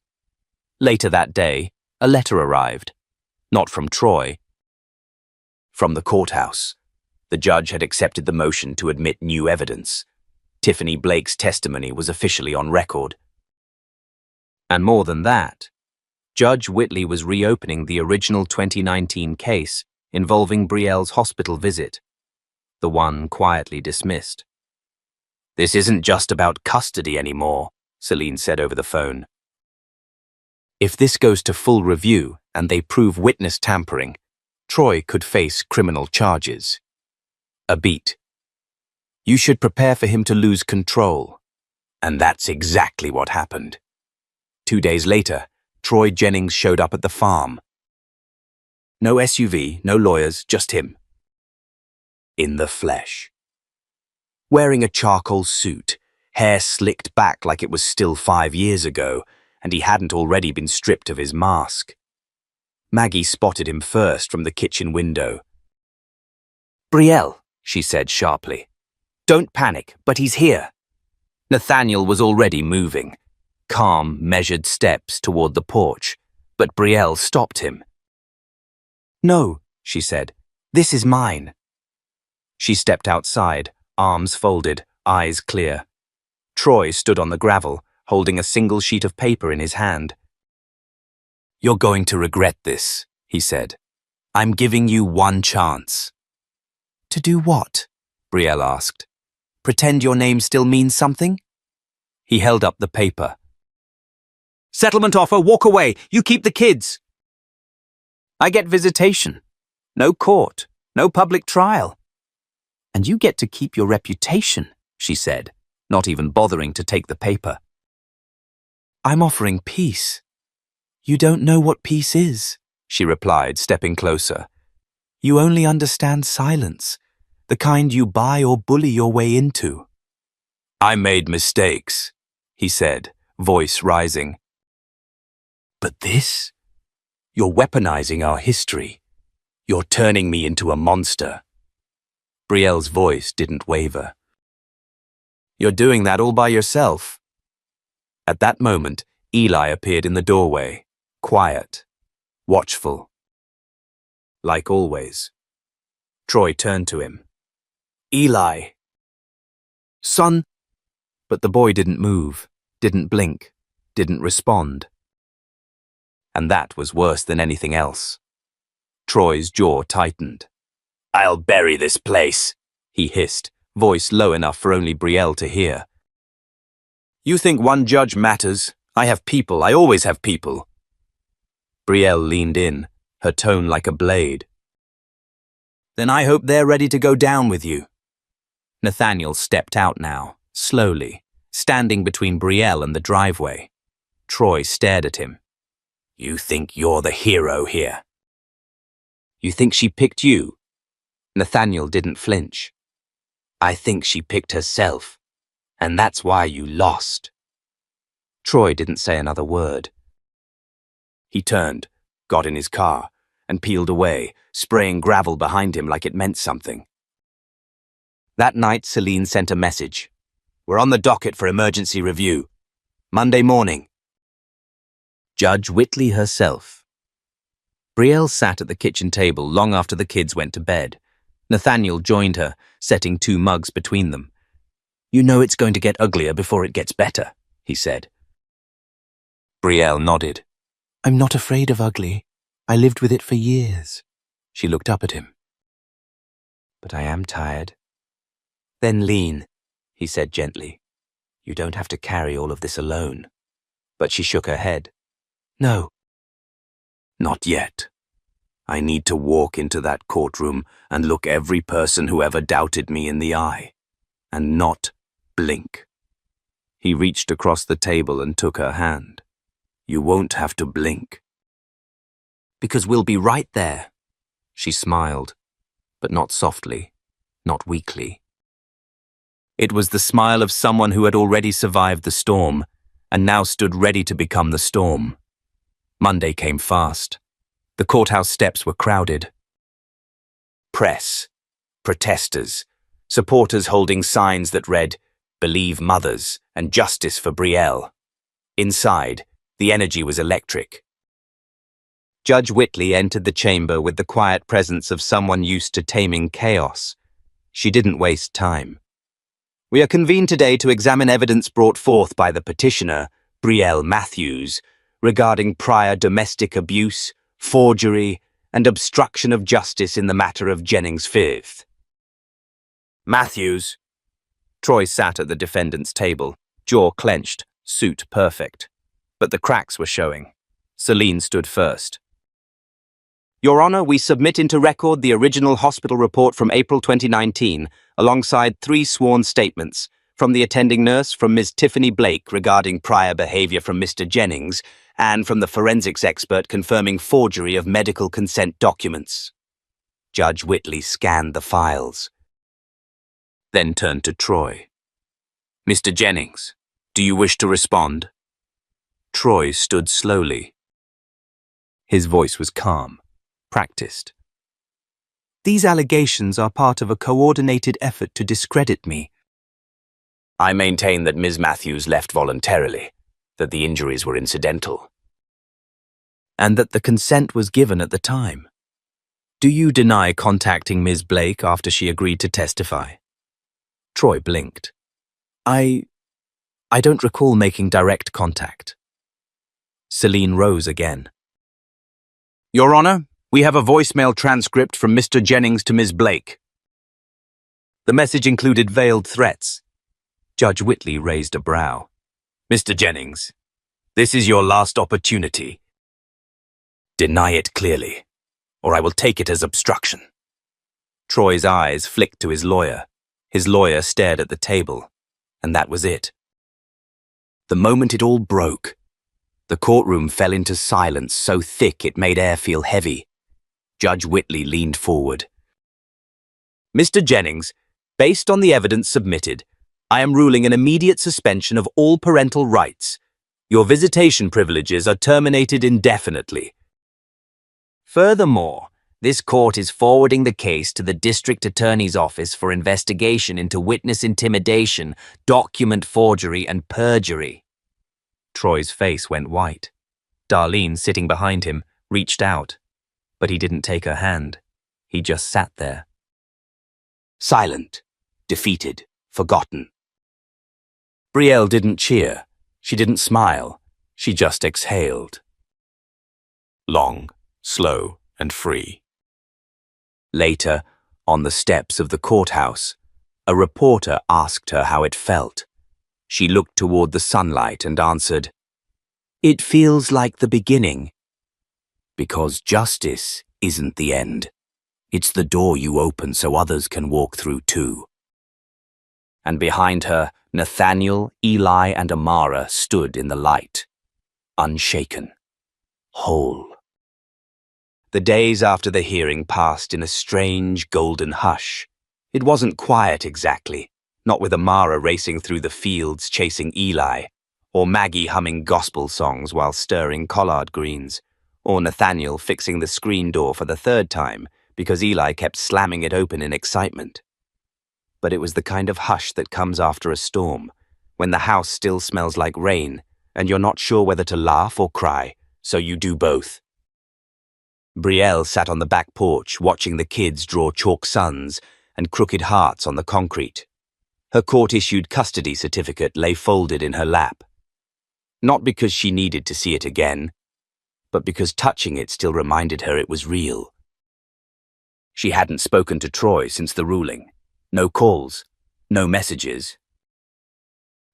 Later that day, a letter arrived. Not from Troy. From the courthouse. The judge had accepted the motion to admit new evidence. Tiffany Blake's testimony was officially on record. And more than that, Judge Whitley was reopening the original 2019 case involving Brielle's hospital visit, the one quietly dismissed. This isn't just about custody anymore, Celine said over the phone. If this goes to full review and they prove witness tampering, Troy could face criminal charges. A beat. You should prepare for him to lose control. And that's exactly what happened. 2 days later, Troy Jennings showed up at the farm. No SUV, no lawyers, just him. In the flesh. Wearing a charcoal suit, hair slicked back like it was still 5 years ago, and he hadn't already been stripped of his mask. Maggie spotted him first from the kitchen window. Brielle, she said sharply. Don't panic, but he's here. Nathaniel was already moving. Calm, measured steps toward the porch, but Brielle stopped him. No, she said. This is mine. She stepped outside, arms folded, eyes clear. Troy stood on the gravel, holding a single sheet of paper in his hand. You're going to regret this, he said. I'm giving you one chance. To do what? Brielle asked. Pretend your name still means something? He held up the paper. Settlement offer, walk away. You keep the kids. I get visitation. No court. No public trial. And you get to keep your reputation, she said, not even bothering to take the paper. I'm offering peace. You don't know what peace is, she replied, stepping closer. You only understand silence, the kind you buy or bully your way into. I made mistakes, he said, voice rising. But this? You're weaponizing our history. You're turning me into a monster. Brielle's voice didn't waver. You're doing that all by yourself. At that moment, Eli appeared in the doorway, quiet, watchful. Like always. Troy turned to him. Eli. Son. But the boy didn't move, didn't blink, didn't respond. And that was worse than anything else. Troy's jaw tightened. I'll bury this place, he hissed, voice low enough for only Brielle to hear. You think one judge matters? I have people, I always have people. Brielle leaned in, her tone like a blade. Then I hope they're ready to go down with you. Nathaniel stepped out now, slowly, standing between Brielle and the driveway. Troy stared at him. You think you're the hero here? You think she picked you? Nathaniel didn't flinch. I think she picked herself, and that's why you lost. Troy didn't say another word. He turned, got in his car, and peeled away, spraying gravel behind him like it meant something. That night, Celine sent a message. We're on the docket for emergency review. Monday morning. Judge Whitley herself. Brielle sat at the kitchen table long after the kids went to bed. Nathaniel joined her, setting 2 mugs between them. You know it's going to get uglier before it gets better, he said. Brielle nodded. I'm not afraid of ugly. I lived with it for years. She looked up at him. But I am tired. Then lean, he said gently. You don't have to carry all of this alone. But she shook her head. No. Not yet. I need to walk into that courtroom and look every person who ever doubted me in the eye. And not blink. He reached across the table and took her hand. You won't have to blink. Because we'll be right there. She smiled, but not softly, not weakly. It was the smile of someone who had already survived the storm and now stood ready to become the storm. Monday came fast. The courthouse steps were crowded. Press, protesters, supporters holding signs that read, Believe Mothers and Justice for Brielle. Inside, the energy was electric. Judge Whitley entered the chamber with the quiet presence of someone used to taming chaos. She didn't waste time. We are convened today to examine evidence brought forth by the petitioner, Brielle Matthews, regarding prior domestic abuse, forgery, and obstruction of justice in the matter of Jennings Fifth. Matthews. Troy sat at the defendant's table, jaw clenched, suit perfect. But the cracks were showing. Celine stood first. Your Honor, we submit into record the original hospital report from April 2019, alongside 3 sworn statements, from the attending nurse, from Ms. Tiffany Blake regarding prior behavior from Mr. Jennings, and from the forensics expert confirming forgery of medical consent documents. Judge Whitley scanned the files, then turned to Troy. Mr. Jennings, do you wish to respond? Troy stood slowly. His voice was calm, practiced. These allegations are part of a coordinated effort to discredit me. I maintain that Ms. Matthews left voluntarily, that the injuries were incidental, and that the consent was given at the time. Do you deny contacting Ms. Blake after she agreed to testify? Troy blinked. I don't recall making direct contact. Celine rose again. Your Honor, we have a voicemail transcript from Mr. Jennings to Ms. Blake. The message included veiled threats. Judge Whitley raised a brow. Mr. Jennings, This is your last opportunity. Deny it clearly, or I will take it as obstruction. Troy's eyes flicked to his lawyer. His lawyer stared at the table, and that was it. The moment it all broke, the courtroom fell into silence so thick it made air feel heavy. Judge Whitley leaned forward. Mr. Jennings, based on the evidence submitted, I am ruling an immediate suspension of all parental rights. Your visitation privileges are terminated indefinitely. Furthermore, this court is forwarding the case to the District Attorney's Office for investigation into witness intimidation, document forgery, and perjury. Troy's face went white. Darlene, sitting behind him, reached out, but he didn't take her hand. He just sat there. Silent, defeated, forgotten. Brielle didn't cheer. She didn't smile. She just exhaled. Long, slow, and free. Later, on the steps of the courthouse, a reporter asked her how it felt. She looked toward the sunlight and answered, "It feels like the beginning." Because justice isn't the end. It's the door you open so others can walk through too. And behind her, Nathaniel, Eli, and Amara stood in the light, unshaken, whole. The days after the hearing passed in a strange golden hush. It wasn't quiet exactly, not with Amara racing through the fields chasing Eli, or Maggie humming gospel songs while stirring collard greens, or Nathaniel fixing the screen door for the third time because Eli kept slamming it open in excitement. But it was the kind of hush that comes after a storm, when the house still smells like rain and you're not sure whether to laugh or cry, so you do both. Brielle sat on the back porch watching the kids draw chalk suns and crooked hearts on the concrete. Her court-issued custody certificate lay folded in her lap. Not because she needed to see it again, but because touching it still reminded her it was real. She hadn't spoken to Troy since the ruling. No calls, no messages.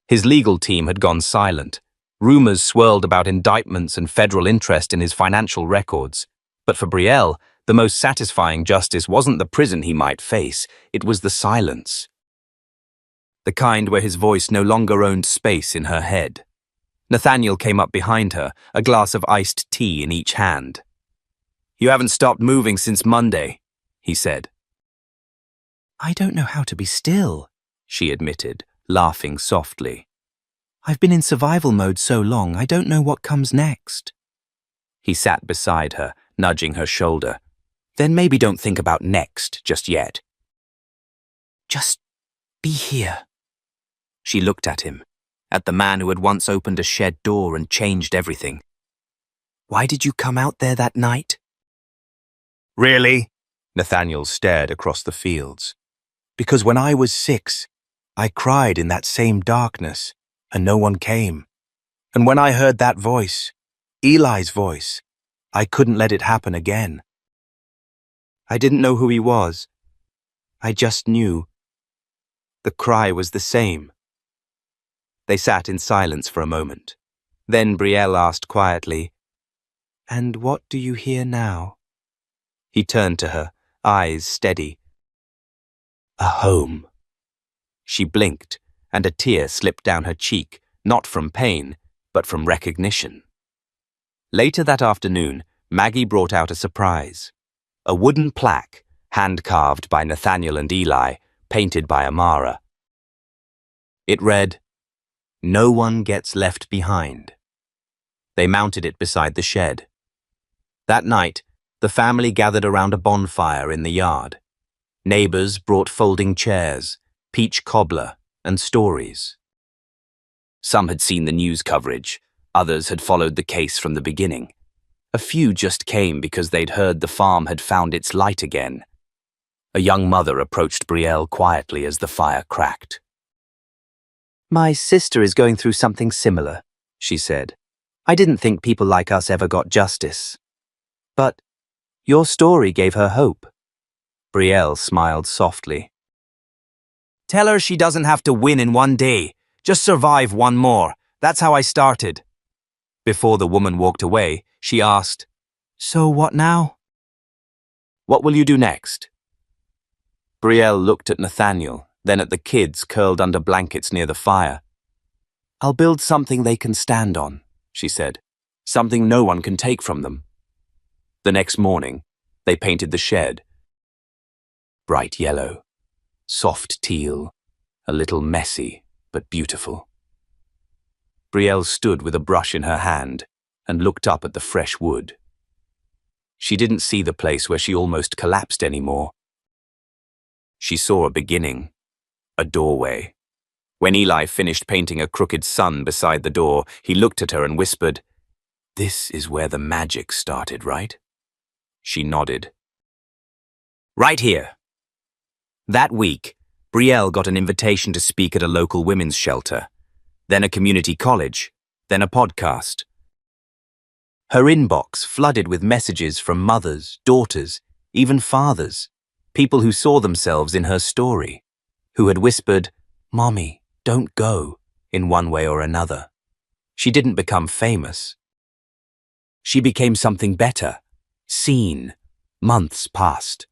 His legal team had gone silent. Rumors swirled about indictments and federal interest in his financial records. But for Brielle, the most satisfying justice wasn't the prison he might face, it was the silence. The kind where his voice no longer owned space in her head. Nathaniel came up behind her, a glass of iced tea in each hand. "You haven't stopped moving since Monday," he said. "I don't know how to be still," she admitted, laughing softly. "I've been in survival mode so long, I don't know what comes next." He sat beside her, nudging her shoulder. "Then maybe don't think about next just yet. Just be here." She looked at him, at the man who had once opened a shed door and changed everything. "Why did you come out there that night?" "Really?" Nathaniel stared across the fields. "Because when I was 6, I cried in that same darkness, and no one came. And when I heard that voice, Eli's voice, I couldn't let it happen again. I didn't know who he was. I just knew. The cry was the same." They sat in silence for a moment. Then Brielle asked quietly, "And what do you hear now?" He turned to her, eyes steady. "A home." She blinked, and a tear slipped down her cheek, not from pain, but from recognition. Later that afternoon, Maggie brought out a surprise. A wooden plaque, hand-carved by Nathaniel and Eli, painted by Amara. It read, "No one gets left behind." They mounted it beside the shed. That night, the family gathered around a bonfire in the yard. Neighbors brought folding chairs, peach cobbler, and stories. Some had seen the news coverage. Others had followed the case from the beginning. A few just came because they'd heard the farm had found its light again. A young mother approached Brielle quietly as the fire cracked. "My sister is going through something similar," she said. "I didn't think people like us ever got justice. But your story gave her hope." Brielle smiled softly. "Tell her she doesn't have to win in one day. Just survive one more. That's how I started." Before the woman walked away, she asked, "So what now?" "What will you do next?" Brielle looked at Nathaniel, then at the kids curled under blankets near the fire. "I'll build something they can stand on," she said. "Something no one can take from them." The next morning, they painted the shed. Bright yellow, soft teal, a little messy, but beautiful. Brielle stood with a brush in her hand and looked up at the fresh wood. She didn't see the place where she almost collapsed anymore. She saw a beginning, a doorway. When Eli finished painting a crooked sun beside the door, he looked at her and whispered, "This is where the magic started, right?" She nodded. "Right here." That week, Brielle got an invitation to speak at a local women's shelter, then a community college, then a podcast. Her inbox flooded with messages from mothers, daughters, even fathers, people who saw themselves in her story, who had whispered, "Mommy, don't go," in one way or another. She didn't become famous. She became something better, seen. Months passed.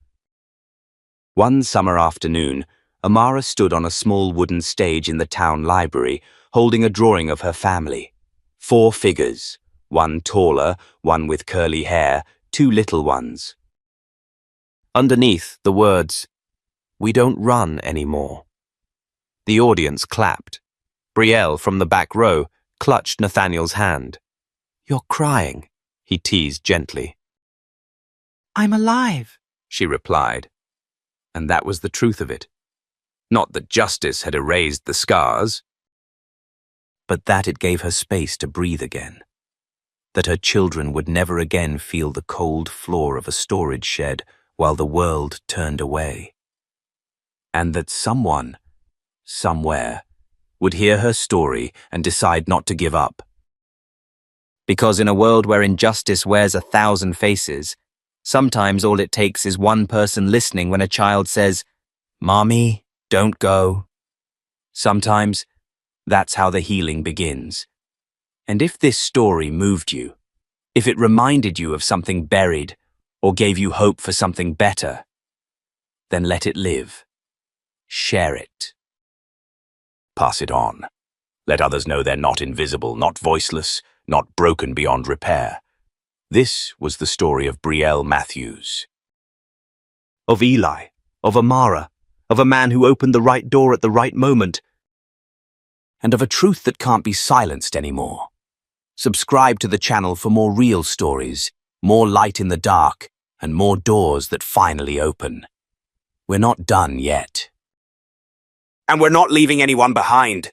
One summer afternoon, Amara stood on a small wooden stage in the town library, holding a drawing of her family. 4 figures, one taller, one with curly hair, 2 little ones. Underneath, the words, "We don't run anymore." The audience clapped. Brielle, from the back row, clutched Nathaniel's hand. "You're crying," he teased gently. "I'm alive," she replied. And that was the truth of it. Not that justice had erased the scars, but that it gave her space to breathe again. That her children would never again feel the cold floor of a storage shed while the world turned away. And that someone, somewhere, would hear her story and decide not to give up. Because in a world where injustice wears 1,000 faces, sometimes all it takes is one person listening when a child says, "Mommy, don't go." Sometimes that's how the healing begins. And if this story moved you, if it reminded you of something buried or gave you hope for something better, then let it live. Share it. Pass it on. Let others know they're not invisible, not voiceless, not broken beyond repair. This was the story of Brielle Matthews. Of Eli, of Amara, of a man who opened the right door at the right moment, and of a truth that can't be silenced anymore. Subscribe to the channel for more real stories, more light in the dark, and more doors that finally open. We're not done yet. And we're not leaving anyone behind.